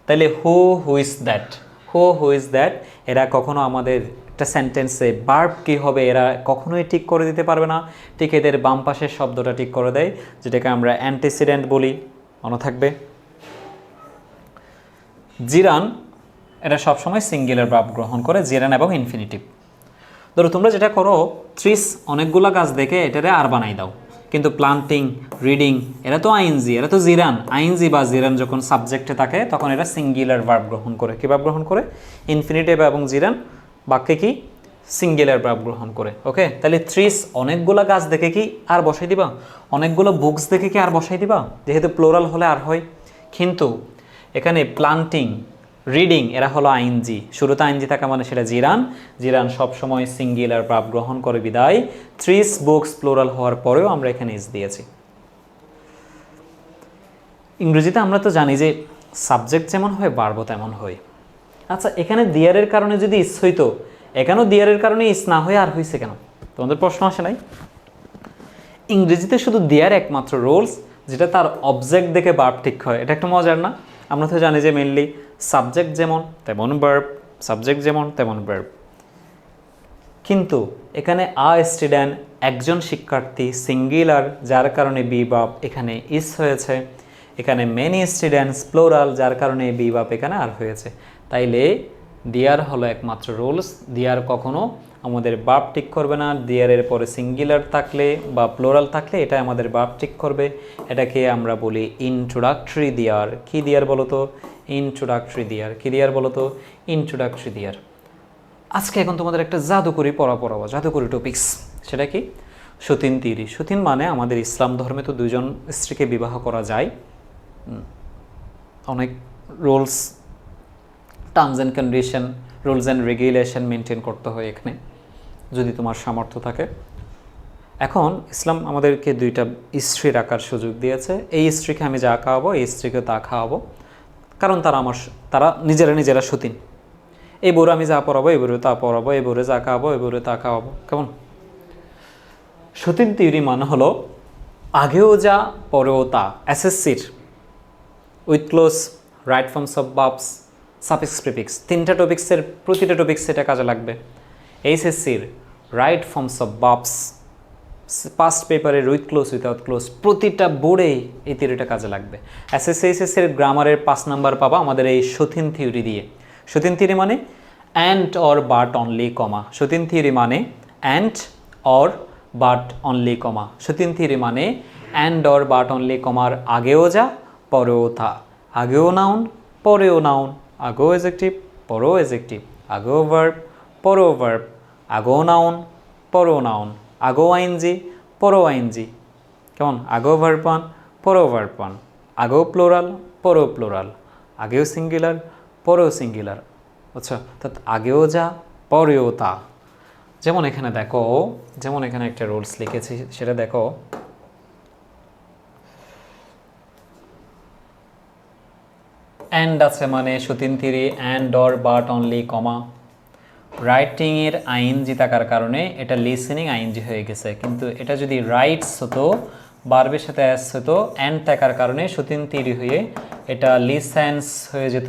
তাইলে হু ইজ দ্যাট এরা কখনো আমাদের একটা সেন্টেন্সে ভার্ব কী হবে এরা কখনোই ঠিক করে দিতে পারবে না, ঠিক এদের বাম পাশের শব্দটা ঠিক করে দেয়, যেটাকে আমরা অ্যান্টিসিডেন্ট বলি, মনে থাকবে। জিরান, এটা সবসময় সিঙ্গুলার ভার্ব গ্রহণ করে, জিরান এবং ইনফিনিটিভ। ধরো তোমরা যেটা করো, ট্রিস অনেকগুলো গাছ দেখে এটারে আর বানাই দাও, কিন্তু প্লান্টিং, রিডিং এরা তো আইএনজি, এরা তো জিরান। আইএনজি বা জিরান যখন সাবজেক্টে থাকে তখন এরা সিঙ্গুলার ভার্ব গ্রহণ করে। কী ভার্ব গ্রহণ করে? ইনফিনিটিভ এবং জিরান বাক্যে কি সিঙ্গুলার ভার্ব গ্রহণ করে, ওকে? তাহলে ট্রিস অনেকগুলো গাছ দেখে কি আর বসাই দিবা? অনেকগুলো বুকস দেখে কি আর বসাই দিবা? যেহেতু প্লোরাল হলে আর হয়। কিন্তু এখানে প্লান্টিং, রিডিং এরা হলো আইএনজি, শুরুতে আইএনজি থাকা মানে সেটা জিরান সবসময় সিঙ্গুলার ভার্ব গ্রহণ করে বিদায় ট্রিস বুকস প্লোরাল হওয়ার পরেও আমরা এখানে ইস দিয়েছি। ইংরেজিতে আমরা তো জানি যে সাবজেক্ট যেমন হয় ভার্বও তেমন হয়। আচ্ছা, এখানে দিয়ারের কারণে যদি ইস হইতো, এখানেও দিয়ারের কারণে ইস না হয়ে আর হয়েছে কেন? তোমাদের প্রশ্ন আসে নাই? ইংরেজিতে শুধু দিয়ার একমাত্র রুলস যেটা তার অবজেক্ট দেখে ভার্ব ঠিক হয়। এটা একটু মজার না? আমরা তো জানি যে মেনলি সাবজেক্ট যেমন তেমন ভার্ব, কিন্তু এখানে আ স্টুডেন্ট একজন শিক্ষার্থী সিঙ্গুলার, যার কারণে বি ভার্ব এখানে ইস হয়েছে। এখানে মেনি স্টুডেন্টস প্লোরাল, যার কারণে বি ভার্ব এখানে আর হয়েছে। তাইলে দিয়ার হলো একমাত্র রুলস, দিয়ার কখনো আমাদের ভার্ব ঠিক করবে না। দেয়ারের পরে সিঙ্গুলার থাকলে বা প্লোরাল থাকলে এটা আমাদের ভার্ব ঠিক করবে। এটাকে আমরা বলি ইন্ট্রোডাক্টরি দেয়ার। কি দেয়ার বলো তো? Introductory there. কি দেয়ার বলো তো? Introductory there. আজকে এখন তোমাদের একটা জাদুকরি পড়াবো, জাদুকরি টপিকস। সেটা কি? সতীন থিওরি। সতীন মানে আমাদের ইসলাম ধর্মে তো দুইজন স্ত্রীকে বিবাহ করা যায়। অনেক rules, terms and condition, rules and regulation maintain করতে হয় এখানে, যদি তোমার সামর্থ্য থাকে। এখন ইসলাম আমাদেরকে দুইটা স্ত্রী রাখার সুযোগ দিয়েছে। এই স্ত্রীকে আমি যা খাওয়াবো, এই স্ত্রীকে তা খাওয়াবো, কারণ তারা নিজেরা সতীন। এই বউরে আমি যা পড়াবো, এই বউরে তা পড়াবো, এই বউরে যা খাওয়াবো, এই বউরে তা খাওয়াবো। কেমন? সতীন থিওরি মানে হলো আগেও যা পরেও তা। এসএসসির with clues, right forms of verbs, suffix prefix, তিনটা টপিক্সের প্রতিটা টপিক্স এটা কাজে লাগবে। এইচএসসির right forms of verbs, past পেপারের উইথ ক্লোজ, উইথাউট ক্লোজ, প্রতিটা বোর্ডেই এই থিওরিটা কাজে লাগবে। এসএসসি এইচএসসির গ্রামারের 5 নাম্বার পাবা আমাদের এই সতীন থিওরি দিয়ে। সতীন থিওরি মানে and or but only comma. সতীন থিওরি মানে and or but only comma. সতীন থিওরি মানে অ্যান্ড অর বাট অনলি কমার আগেও যা পরেও তা। আগেও নাউন, পরেও নাউন। আগেও এজেক্টিভ, পরেও এজেক্টিভ। আগেও ভার্ব, পরেও ভার্ব। আগেও নাউন, পরেও নাউন। আগেও আইনজি, পরেও আইনজি। কেমন? আগেও ভার্ব ওয়ান, পরেও ভার্ব ওয়ান। আগেও প্লোরাল, পরেও প্লোরাল। আগেও সিঙ্গুলার, পরেও সিঙ্গুলার। আচ্ছা, অর্থাৎ আগেও যা পরেও তা। যেমন এখানে দেখো, যেমন এখানে একটা রুলস লিখেছি, সেটা দেখো। অ্যান্ড আছে মানে সতীন theory and or but only comma. রাইটিংয়ের আইএনজি থাকার কারণে এটা লিসেনিং আইএনজি হয়ে গেছে, কিন্তু এটা যদি রাইটস হতো, বার্বের সাথে অ্যাস হতো, অ্যান্ড থাকার কারণে সতীন থিওরি হয়ে এটা লিসেন্স হয়ে যেত।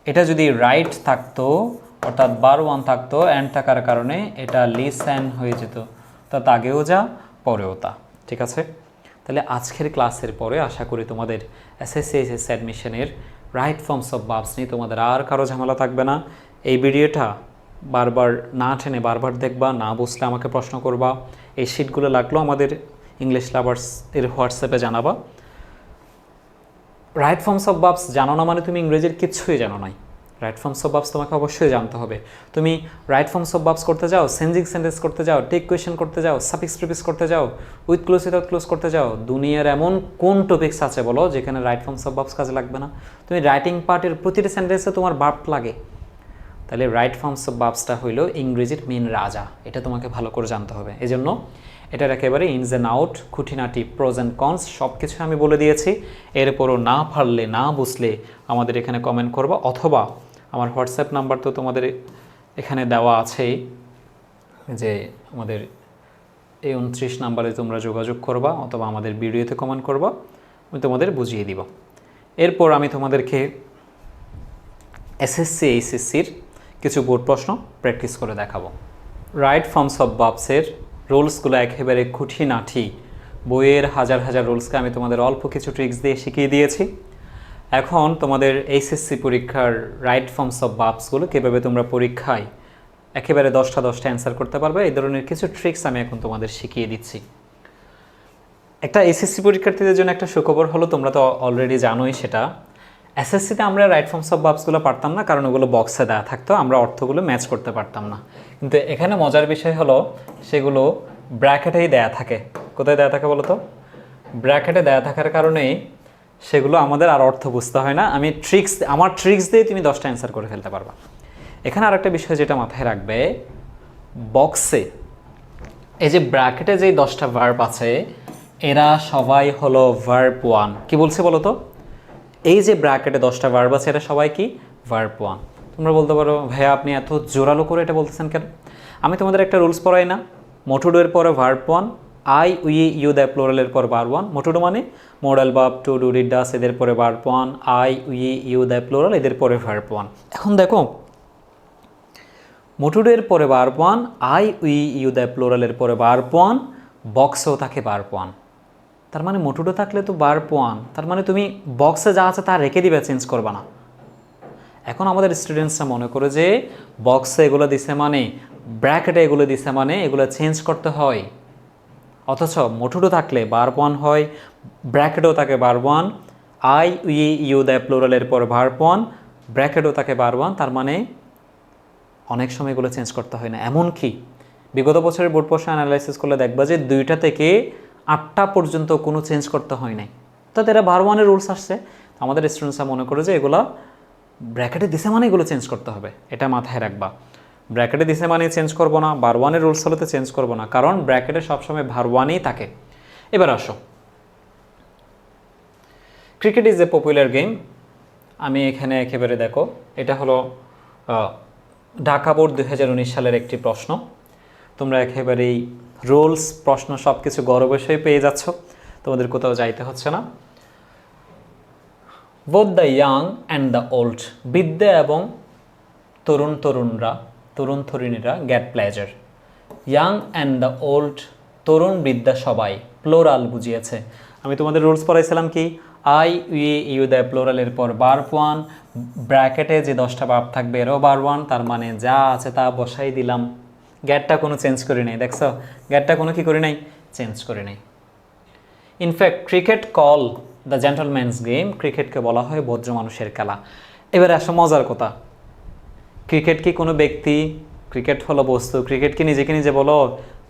এটা যদি রাইট থাকতো, অর্থাৎ বার ওয়ান থাকতো, অ্যান্ড থাকার কারণে এটা লিসেন হয়ে যেত। অর্থাৎ আগেও যা পরেও তা। ঠিক আছে? তাহলে আজকের ক্লাসের পরে আশা করি তোমাদের এসএসসি এইচএসসি অ্যাডমিশনের রাইট ফর্মস অফ ভার্বস নিয়ে তোমাদের আর কারো ঝামেলা থাকবে না। এই ভিডিওটা বারবার না টেনে বারবার দেখবা, না বুঝলে আমাকে প্রশ্ন করবা। এই শিটগুলো লাগলো আমাদের ইংলিশ লাভার্স এর হোয়াটসঅ্যাপে জানাবা। রাইট ফর্মস অফ ভার্বস জানো না মানে তুমি ইংরেজির কিচ্ছুই জানো নাই। রাইট ফর্মস অফ ভার্বস তোমাকে অবশ্যই জানতে হবে। তুমি রাইট ফর্মস অফ ভার্বস করতে যাও, চেঞ্জিং সেন্টেন্স করতে যাও, টেক কোয়েশ্চেন করতে যাও, সাফিক্স প্রিফিক্স করতে যাও, উইথ ক্লোজ উইথাউট ক্লোজ করতে যাও, দুনিয়ার এমন কোন টপিক্স আছে বলো যেখানে রাইট ফর্মস অফ ভার্বস কাজে লাগবে না? তুমি রাইটিং পার্টের প্রতিটা সেন্টেন্সে তোমার ভার্ব লাগে। তাহলে রাইট ফর্মস অফ ভার্বসটা হইলো ইংরেজির মেন রাজা। এটা তোমাকে ভালো করে জানতে হবে। এই জন্য এটার একেবারে ইনস অ্যান্ড আউট, খুঁটিনাটি, প্রোজ অ্যান্ড কনস সব কিছু আমি বলে দিয়েছি। এরপরও না পারলে, না বুঝলে আমাদের এখানে কমেন্ট করবা, অথবা আমার হোয়াটসঅ্যাপ নাম্বার তো তোমাদের এখানে দেওয়া আছেই, যে আমাদের এই 29 নাম্বারে তোমরা যোগাযোগ করবা, অথবা আমাদের ভিডিওতে কমেন্ট করবা, আমি তোমাদের বুঝিয়ে দিব। এরপর আমি তোমাদেরকে এসএসসি এইচএসসির কিছু বোর্ড প্রশ্ন প্র্যাকটিস করে দেখাবো। রাইট ফর্মস অফ ভার্বসের রুলসগুলো একেবারে খুঁটিনাটি, বইয়ের হাজার হাজার রুলসকে আমি তোমাদের অল্প কিছু ট্রিক্স দিয়ে শিখিয়ে দিয়েছি। এখন তোমাদের এইচএসসি পরীক্ষার রাইট ফর্মস অফ ভার্বসগুলো কীভাবে তোমরা পরীক্ষায় একেবারে 10টা অ্যান্সার করতে পারবে, এই ধরনের কিছু ট্রিক্স আমি এখন তোমাদের শিখিয়ে দিচ্ছি। একটা এসএসসি পরীক্ষার্থীদের জন্য একটা সুখবর হলো, তোমরা তো অলরেডি জানোই সেটা, এসএসসিতে আমরা রাইট ফর্মস অফ ভার্বসগুলো পারতাম না, কারণ ওগুলো বক্সে দেওয়া থাকতো, আমরা অর্থগুলো ম্যাচ করতে পারতাম না। কিন্তু এখানে মজার বিষয় হলো সেগুলো ব্র্যাকেটেই দেয়া থাকে। কোথায় দেয়া থাকে বলো তো? ব্র্যাকেটে দেয়া থাকার কারণে সেগুলো আমাদের আর অর্থ বুঝতে হয় না। আমার ট্রিক্স দিয়ে তুমি 10টা অ্যান্সার করে ফেলতে পারবা। এখানে আরেকটা বিষয় যেটা মাথায় রাখবে, বক্সে এই যে ব্র্যাকেটে যেই 10টা ভার্ব আছে, এরা সবাই হলো ভার্ব ওয়ান। কি বলছে বলো তো? এই যে ব্র্যাকেটে 10টা ভার্ব আছে, এটা সবাই কি? Verb one. তোমরা বলতে পারো, ভাইয়া আপনি এত জোরালো করে এটা বলতেছেন কেন? আমি তোমাদের একটা রুলস পড়াই না? মোটুডো এর পরে verb one, I we you the প্লোরালের পর ভার্ব ওয়ান। মোটুডো মানে modal verb, to do did does, এদের পরে verb one, I we you the plural, এদের পরে ভার্ব ওয়ান। এখন দেখো, মোটুডো এর পরে verb one, I we you the প্লোরালের পরে ভার্ব ওয়ান, বক্সেও থাকে ভার্ব ওয়ান। তার মানে মোটুডো থাকলে তো ভার্ব ওয়ান, তার মানে তুমি বক্সে যা আছে তা রেখে দিবে, চেঞ্জ করবা না। এখন আমাদের স্টুডেন্টসরা মনে করে যে বক্সে এগুলো দিছে মানে ব্র্যাকেটে এগুলো দিছে মানে এগুলো চেঞ্জ করতে হয়। অথচ মোটুডু থাকলে ভার্ব ওয়ান হয়, ব্র্যাকেটও থাকে verb one, I we you they প্লোরালের পর ভার্ব ওয়ান, ব্র্যাকেটও থাকে ভার্ব ওয়ান, তার মানে অনেক সময় এগুলো চেঞ্জ করতে হয় না। এমনকি বিগত বছরের বোর্ড প্রশ্ন অ্যানালাইসিস করলে দেখবা যে 2টা থেকে 8টা পর্যন্ত কোনো চেঞ্জ করতে হয় নাই। তো এরা ভার্ব ওয়ানের রুলস আসছে, আমাদের স্টুডেন্টসরা মনে করে যে এগুলো ব্র্যাকেটে দিছে মানে এগুলো চেঞ্জ করতে হবে, এটা মাথায় রাখবা। ব্র্যাকেটে দিছে মানে চেঞ্জ করবো না, ভার্ব ওয়ানের রুলস হলে তো চেঞ্জ করবো না, কারণ ব্র্যাকেটে সবসময় ভার্ব ওয়ানই থাকে। এবার আসো, cricket is a popular game. আমি এখানে একেবারে দেখো, এটা হলো ঢাকা বোর্ড 2019 সালের একটি প্রশ্ন। তোমরা একেবারেই রুলস প্রশ্ন সব কিছু ঘরে বসেই পেয়ে যাচ্ছ, তোমাদের কোথাও যাইতে হচ্ছে না। Both the young and the old, বৃদ্ধ এবং তরুণ তরুণীরা get pleasure. Young and the old, তরুণ বৃদ্ধা সবাই, প্লোরাল বুঝিয়েছে। আমি তোমাদের রুলস পড়াইছিলাম কি, আই উই ইউ দ্য প্লোরালের পর ভার্ব ওয়ান, ব্র্যাকেটে যে 10টা ভার্ব থাকবে এরও ভার্ব ওয়ান, তার মানে যা আছে তা বসাই দিলাম। গ্যাটটা কোনো চেঞ্জ করি নাই, দেখছো গ্যাটটা কোনো কি করি নাই, চেঞ্জ করি নাই। In fact cricket call the gentleman's game, ক্রিকেটকে বলা হয় ভদ্র মানুষের খেলা। এবারে আসো মজার কথা, ক্রিকেট কি কোনো ব্যক্তি, ক্রিকেট হলো বস্তু, ক্রিকেট কি নিজেকে নিজে বলো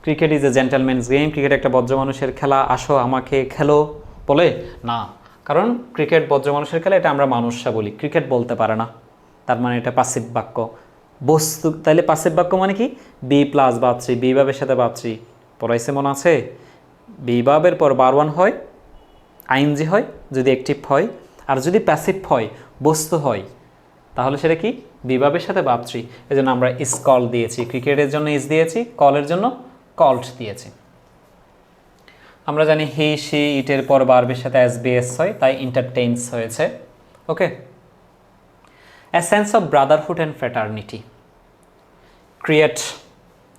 cricket is a gentleman's game, cricket একটা ভদ্র মানুষের খেলা, আসো আমাকে খেলো বলে না। কারণ ক্রিকেট ভদ্র মানুষের খেলা, এটা আমরা মানুষরা বলি, ক্রিকেট বলতে পারে না, তার মানে এটা পাসিভ বাক্য বস্তু। তাইলে পাসিভ বাক্য মানে কি, বি প্লাস ভাবছি, বি ভাবের সাথে ভাবছি পড়াইছে মনে আছে, বি ভাবের পর ভার্ব ওয়ান হয়, আইএনজি হয় যদি অ্যাক্টিভ হয়, আর যদি প্যাসিভ হয় বস্তু হয়, তাহলে সেটা কি বিভাবের সাথে ভাবছি। এই জন্য আমরা ইস কল দিয়েছি, ক্রিকেটের জন্য ইস দিয়েছি, কলের জন্য কল্ড দিয়েছি। আমরা জানি হি সি ইটের পর ভার্বের সাথে এসবিএস হয়, তাই ইন্টারটেইনস হয়েছে। Okay, a sense of brotherhood and fraternity, create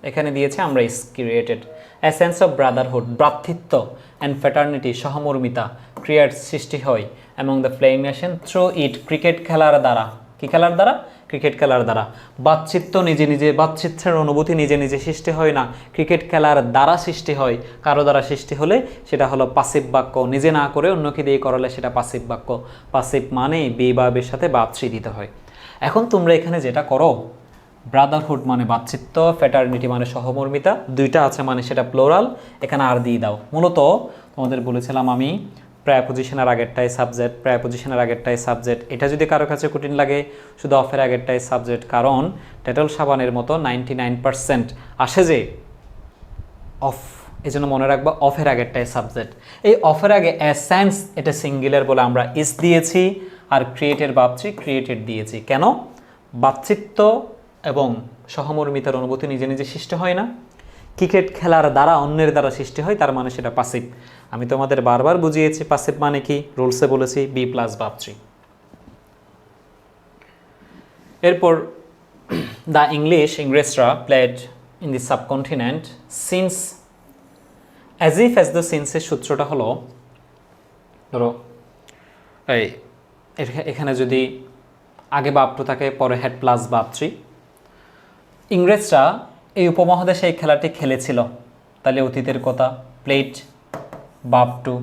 এখানে দিয়েছে আমরা is created. A sense of brotherhood, ভ্রাতৃত্ব, অ্যান্ড ফ্র্যাটার্নিটি সহমর্মিতা, ক্রিয়েট সৃষ্টি হয় among the playing nation through it, cricket খেলার দ্বারা, কি খেলার দ্বারা, ক্রিকেট খেলার দ্বারা। বাতচিত্ত নিজে নিজে, বাতচিত্রের অনুভূতি নিজে নিজে সৃষ্টি হয় না, ক্রিকেট খেলার দ্বারা সৃষ্টি হয়। কারো দ্বারা সৃষ্টি হলে সেটা হলো পাসিভ বাক্য, নিজে না করে অন্যকে দিয়ে করালে সেটা পাসিভ বাক্য। পাসিভ মানে বিভাবের সাথে বাতচি দিতে হয়। এখন তোমরা এখানে যেটা করো, ব্রাদারহুড মানে বাতচিত্ত, ফ্র্যাটার্নিটি মানে সহমর্মিতা, 2টা আছে মানে সেটা প্লোরাল, এখানে আর দিয়ে দাও। মূলত তোমাদের বলেছিলাম আমি প্রায়োপজিশনের আগেরটাই সাবজেক্ট, প্রায়োপজিশনের আগেরটাই সাবজেক্ট। এটা যদি কারো কাছে কঠিন লাগে, শুধু অফের আগেরটাই সাবজেক্ট, কারণ টেটল সাবানের মতো 99% আসে যে অফ, এই জন্য মনে রাখবা অফের আগেরটাই সাবজেক্ট। এই অফের আগে এসেন্স, এটা সিঙ্গুলার বলে আমরা ইস দিয়েছি, আর ক্রিয়েটের ভাবছি ক্রিয়েটেড দিয়েছি। কেন, বাতচিত্ত এবং সহমর্মিতার অনুভূতি নিজে নিজে সৃষ্টি হয় না, ক্রিকেট খেলার দ্বারা অন্যের দ্বারা সৃষ্টি হয়, তার মানে সেটা পাসিভ। আমি তোমাদের বারবার বুঝিয়েছি পাসিভ মানে কি, রুলসে বলেছি বি প্লাস ভাবছি। এরপর দ্য ইংরেজরা played in the subcontinent since as if as the সিন্সের সূত্রটা হলো, ধরো এই এখানে যদি আগে ভাব টু থাকে, পরে হেড প্লাস ভাব থ্রি, ইংরেজরা এই উপমহাদেশে এই খেলাটি খেলেছিল, তাহলে অতীতের কথা, played verb two.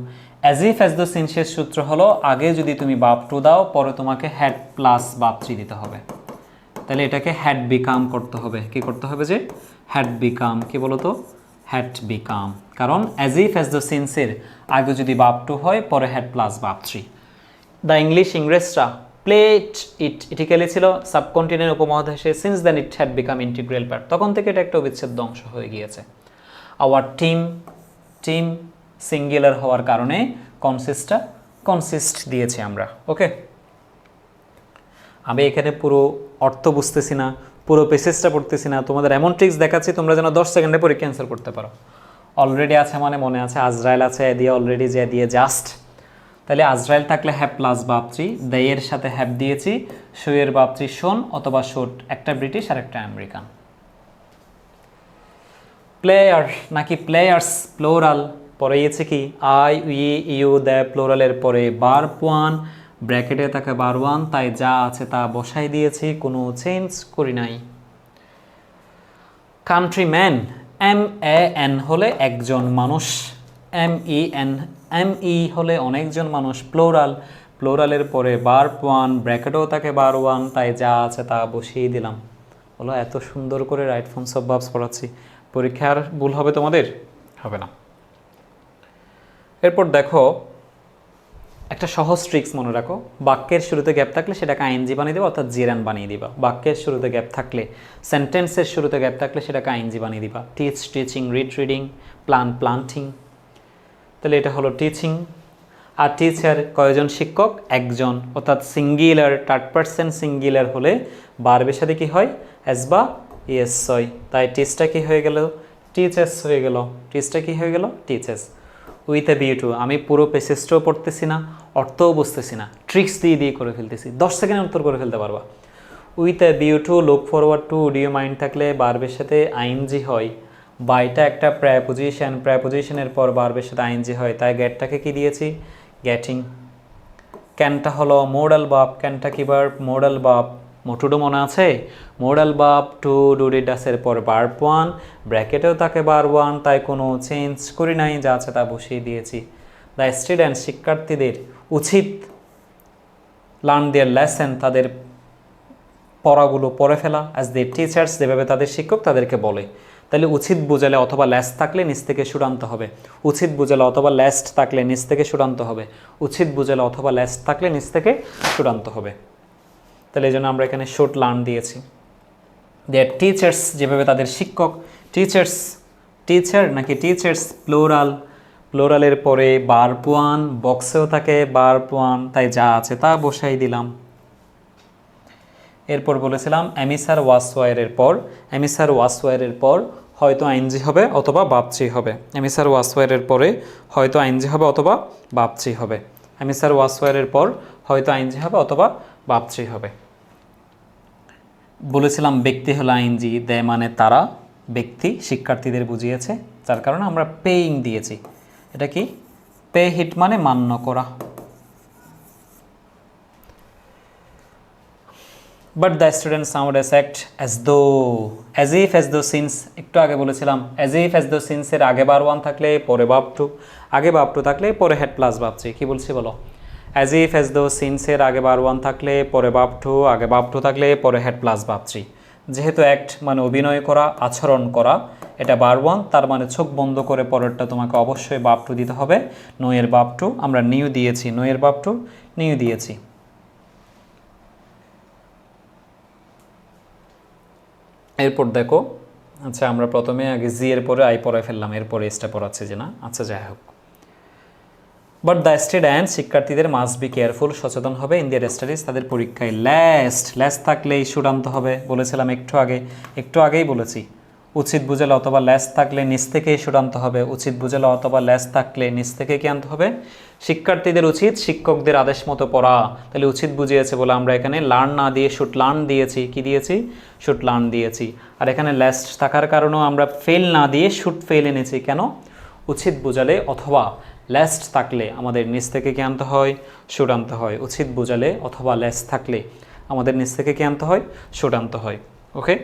As if as the সিন্সের সূত্র হলো, আগে যদি তুমি ভাব টু দাও, পরে তোমাকে হেড প্লাস ভাব থ্রি দিতে হবে, তাহলে এটাকে হ্যাড বিকাম করতে হবে। কি করতে হবে, যে হ্যাড বিকাম, কি বলতো, হ্যাড বিকাম। কারণ অ্যাজ ইফ অ্যাজ দ্য সিন্সের আগে যদি ভাব টু হয়, পরে had plus verb three. The ইংরেজরা প্লেড এটি খেলেছিল সাবকন্টিনেন্ট উপমহাদেশে, since then it had become integral part, তখন থেকে এটা একটা অবিচ্ছেদ্য অংশ হয়ে গিয়েছে। আওয়ার টিম সিঙ্গুলার হওয়ার কারণে কনসিস্ট দিয়েছি আমরা। ওকে, আমি এখানে পুরো অর্থ বুঝতেছি না, পুরো পেসেজটা পড়তেছি না, তোমাদের এমন ট্রিক্স দেখাচ্ছি তোমরা যেন 10 সেকেন্ডে পরীক্ষা অ্যান্সার করতে পারো। অলরেডি আছে মানে মনে আছে, আজরাইল আছে এ দিয়ে অলরেডি, যে দিয়ে জাস্ট, তাহলে আজরাইল থাকলে হ্যাভ প্লাস ভাবছি, দেয়ের সাথে হ্যাভ দিয়েছি, শোয়ের ভাবছি শোন অথবা শোট, একটা ব্রিটিশ আর একটা আমেরিকান। প্লেয়ার নাকি প্লেয়ার্স প্লোরাল, পরে গিয়েছে কি আই উই ইউ দ্য প্লোরালের পরে ভার্ব ওয়ান, ব্র্যাকেটে থাকে ভার্ব ওয়ান, তাই যা আছে তা বসাই দিয়েছি, কোনো চেঞ্জ করি নাই। কান্ট্রিম্যান, MAN হলে একজন মানুষ, MEN হলে অনেকজন মানুষ, প্লোরাল, প্লোরালের পরে ভার্ব ওয়ান, ব্র্যাকেটেও থাকে ভার্ব ওয়ান, তাই যা আছে তা বসিয়ে দিলাম। বলো এত সুন্দর করে রাইট ফর্মস অফ ভার্বস পড়াচ্ছি, পরীক্ষার ভুল হবে তোমাদের? হবে না। এরপর দেখো একটা সহজ ট্রিক্স মনে রাখো, বাক্যের শুরুতে গ্যাপ থাকলে সেটাকে আইএনজি বানিয়ে দেবা, অর্থাৎ জিরান বানিয়ে দিবা। বাক্যের শুরুতে গ্যাপ থাকলে, সেন্টেন্সের শুরুতে গ্যাপ থাকলে সেটাকে আইএনজি বানিয়ে দিবা। Teach, teaching, read, reading, plan, planting. তাহলে এটা হলো টিচিং। আর টিচার কয়জন শিক্ষক? একজন, অর্থাৎ সিঙ্গুলার, থার্ড পারসন সিঙ্গুলার হলে ভার্বের সাথে কি হয়? এস বা ইএস হয়। তাই টিচটা কি হয়ে গেল? টিচেস হয়ে গেল। টিচটা কি হয়ে গেল? Teaches. With a view two, আমি পুরো পেসেজটাও পড়তেছি না, অর্থও বুঝতেছি না, ট্রিক্স দিয়ে দিয়ে করে ফেলতেছি, 10 সেকেন্ডের উত্তর করে ফেলতে পারবা। With a view to, look forward to, do you mind থাকলে ভার্বের সাথে আইএনজি হয়। বাইটা একটা প্রেপোজিশন, প্রেপোজিশনের পর ভার্বের সাথে আইএনজি হয়, তাই গেটটাকে কি দিয়েছি? গেটিং। ক্যানটা হলো মোডাল ভার্ব, ক্যানটা কি ভার্ব? Modal verb. মোটুডো মনে আছে? Modal verb, to do did ডাসের পর ভার্ব ওয়ান, ব্র্যাকেটেও থাকে ভার্ব ওয়ান, তাই কোনো চেঞ্জ করি নাই, যা আছে তা বসিয়ে দিয়েছি। দ্য স্টুডেন্ট, শিক্ষার্থীদের উচিত লার্ন দেয়ার লেসন, তাদের পড়াগুলো পড়ে ফেলা, অ্যাজ দে টিচার্স, যেভাবে তাদের শিক্ষক তাদেরকে বলে। তাহলে উচিত বোঝালে অথবা ল্যাস্ট থাকলে নিচ থেকে শুট আনতে হবে। উচিত বোঝালে অথবা ল্যাস্ট থাকলে নিচ থেকে শুট আনতে হবে। উচিত বোঝালে অথবা ল্যাস্ট থাকলে নিচ থেকে শুট আনতে হবে। তাহলে এই জন্য আমরা এখানে শুট লার্ন দিয়েছি। দেয়ার টিচার্স, যেভাবে তাদের শিক্ষক। টিচার্স, টিচার নাকি টিচার্স প্লোরাল, প্লোরালের পরে ভার্ব ওয়ান, বক্সেও থাকে ভার্ব ওয়ান, তাই যা আছে তা বসাই দিলাম। এরপর বলেছিলাম এমিসার ওয়াসওয়ারের পর, এমিসার ওয়াসওয়ারের পর হয়তো আইনজি হবে অথবা বাপচি হবে। এমিসার ওয়াসওয়ারের পরে হয়তো আইনজি হবে অথবা বাপচি হবে। এমিসার ওয়াসওয়ারের পর হয়তো আইনজি হবে অথবা বাপচি হবে। বলেছিলাম ব্যক্তি হলো আইনজি, দেয় মানে তারা, ব্যক্তি শিক্ষার্থীদের বুঝিয়েছে, যার কারণে আমরা পেইং দিয়েছি। এটা কি? পে হিট মানে মান্য করা। But the student sound S act as though, as if, as though since, একটু আগে বলেছিলাম অ্যাজ ইফ, অ্যাজ দো সিন্সের আগে ভার্ব ওয়ান থাকলে পরে ভার্ব টু, আগে ভার্ব টু থাকলে পরে হেড প্লাস ভার্ব থ্রি। কী বলছি বলো? অ্যাজ ইফ, অ্যাজ দো সিন্সের আগে ভার্ব ওয়ান থাকলে পরে ভার্ব টু, আগে ভার্ব টু থাকলে পরে হেড প্লাস ভার্ব থ্রি। যেহেতু অ্যাক্ট মানে অভিনয় করা, আচরণ করা, এটা ভার্ব ওয়ান, তার মানে চোখ বন্ধ করে পরেরটা তোমাকে অবশ্যই ভার্ব টু দিতে হবে। নয়ের ভার্ব টু, আমরা নিউ দিয়েছি, নয়ের ভার্ব টু নিউ দিয়েছি। এরপর দেখো, আচ্ছা আমরা প্রথমে আগে জি এর পরে আই পড়াই ফেললাম, এরপরে এসটা পড়াচ্ছে যে না, আচ্ছা যাই হোক। বাট দ্য স্টুডেন্ট, শিক্ষার্থীদের মাস্ট বি কেয়ারফুল, সচেতন হবে, ইন দিয়ার স্টাডিজ, তাদের পরীক্ষায়। ল্যাস্ট থাকলেই শুড আনতে হবে, বলেছিলাম একটু আগেই বলেছি। উচিত বুঝালে অথবা ল্যাস থাকলে নিচ থেকেই শুড আনতে হবে। উচিত বুঝালে অথবা ল্যাস থাকলে নিচ থেকে কি আনতে হবে? শিক্ষার্থীদের উচিত শিক্ষকদের আদেশ মতো পড়া। তাহলে উচিত বুঝিয়েছে বলে আমরা এখানে লার্ন না দিয়ে শুড লার্ন দিয়েছি। কি দিয়েছি? শুড লার্ন দিয়েছি। আর এখানে ল্যাস্ট থাকার কারণেও আমরা ফেল না দিয়ে শুড ফেল এনেছি। কেন? উচিত বুঝালে অথবা ল্যাস্ট থাকলে আমাদের নিচ থেকে কি আনতে হয়? শুড আনতে হয়। উচিত বুঝালে অথবা ল্যাস্ট থাকলে আমাদের নিচ থেকে কি আনতে হয়? শুড আনতে হয়। ওকে,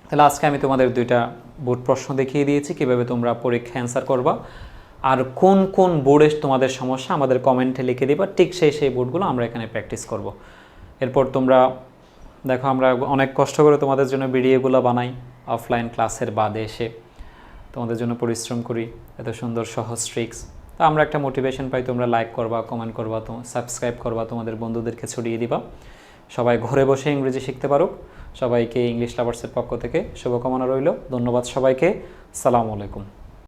তাহলে আজকে আমি তোমাদের দুইটা বোর্ড প্রশ্ন দেখিয়ে দিয়েছি কীভাবে তোমরা পরীক্ষা অ্যান্সার করবা। আর কোন কোন বোর্ডে তোমাদের সমস্যা আমাদের কমেন্টে লিখে দিবা, ঠিক সেই বোর্ডগুলো আমরা এখানে প্র্যাকটিস করব। এরপর তোমরা দেখো, আমরা অনেক কষ্ট করে তোমাদের জন্য ভিডিওগুলো বানাই, অফলাইন ক্লাসের বাদে এসে তোমাদের জন্য পরিশ্রম করি, এত সুন্দর সহজ ট্রিক্স। তো আমরা একটা মোটিভেশন পাই, তোমরা লাইক করবা, কমেন্ট করবা, সাবস্ক্রাইব করবা, তোমাদের বন্ধুদেরকে ছড়িয়ে দিবা, সবাই ঘরে বসে ইংরেজি শিখতে পারুক। সবাইকে ইংলিশ লাভার্সের পক্ষ থেকে শুভকামনা রইল। ধন্যবাদ সবাইকে। আসসালামু আলাইকুম।